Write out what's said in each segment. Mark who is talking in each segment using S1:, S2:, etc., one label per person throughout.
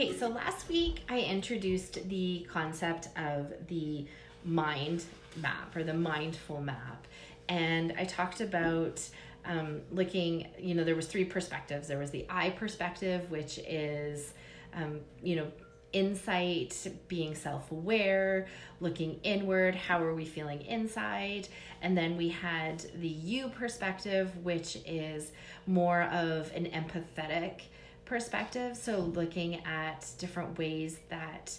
S1: Okay, so last week I introduced the concept of the mind map or the mindful map. And I talked about looking, there was three perspectives. There was the I perspective, which is, insight, being self-aware, looking inward, how are we feeling inside? And then we had the you perspective, which is more of an empathetic perspective. So looking at different ways that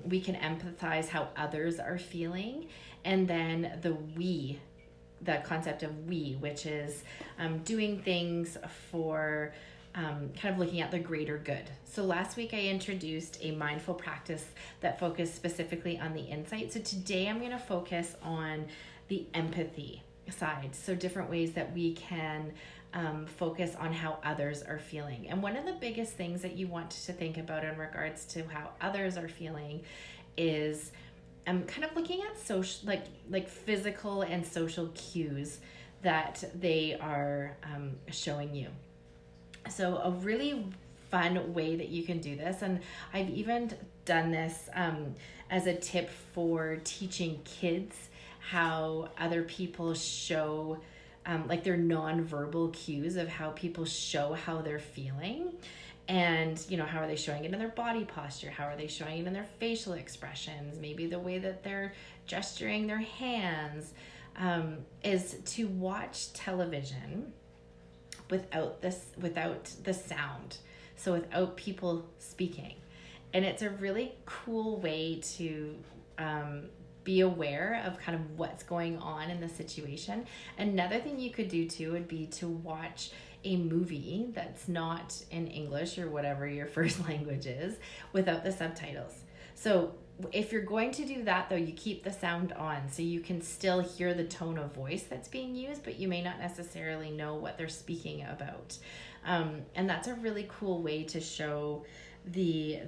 S1: we can empathize how others are feeling. And then the concept of we, which is doing things for kind of looking at the greater good. So last week I introduced a mindful practice that focused specifically on the insight. So today I'm going to focus on the empathy side. So different ways that we can focus on how others are feeling. And one of the biggest things that you want to think about in regards to how others are feeling is kind of looking at social, like physical and social cues that they are showing you. So a really fun way that you can do this, and I've even done this as a tip for teaching kids how other people show their nonverbal cues of how people show how they're feeling. And, how are they showing it in their body posture? How are they showing it in their facial expressions? Maybe the way that they're gesturing their hands, is to watch television without the sound. So without people speaking. And it's a really cool way to be aware of kind of what's going on in the situation. Another thing you could do too would be to watch a movie that's not in English or whatever your first language is without the subtitles. So if you're going to do that though, you keep the sound on so you can still hear the tone of voice that's being used, but you may not necessarily know what they're speaking about. And that's a really cool way to show the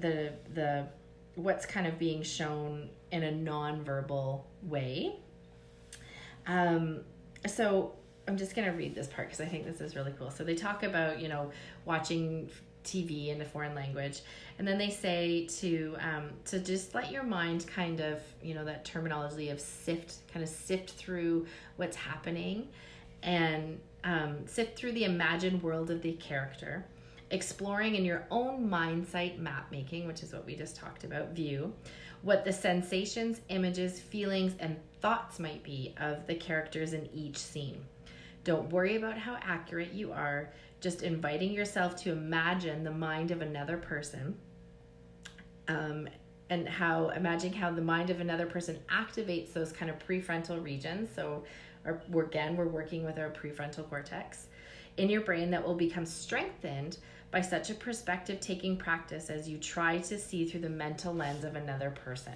S1: what's kind of being shown in a nonverbal way. So I'm just going to read this part because I think this is really cool. So they talk about, watching TV in a foreign language. And then they say to just let your mind kind of, that terminology of sift through what's happening and sift through the imagined world of the character, exploring in your own mindsight map making, which is what we just talked about, view, what the sensations, images, feelings, and thoughts might be of the characters in each scene. Don't worry about how accurate you are, just inviting yourself to imagine the mind of another person, and imagining how the mind of another person activates those kind of prefrontal regions. So we're working with our prefrontal cortex in your brain that will become strengthened by such a perspective taking practice as you try to see through the mental lens of another person.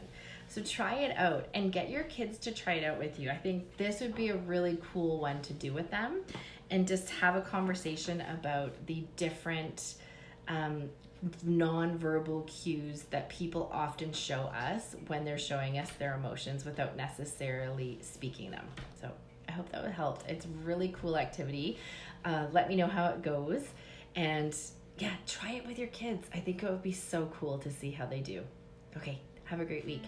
S1: So try it out and get your kids to try it out with you. I think this would be a really cool one to do with them, and just have a conversation about the different nonverbal cues that people often show us when they're showing us their emotions without necessarily speaking them. So I hope that would help. It's a really cool activity. Let me know how it goes. And yeah, try it with your kids. I think it would be so cool to see how they do. Okay, have a great week.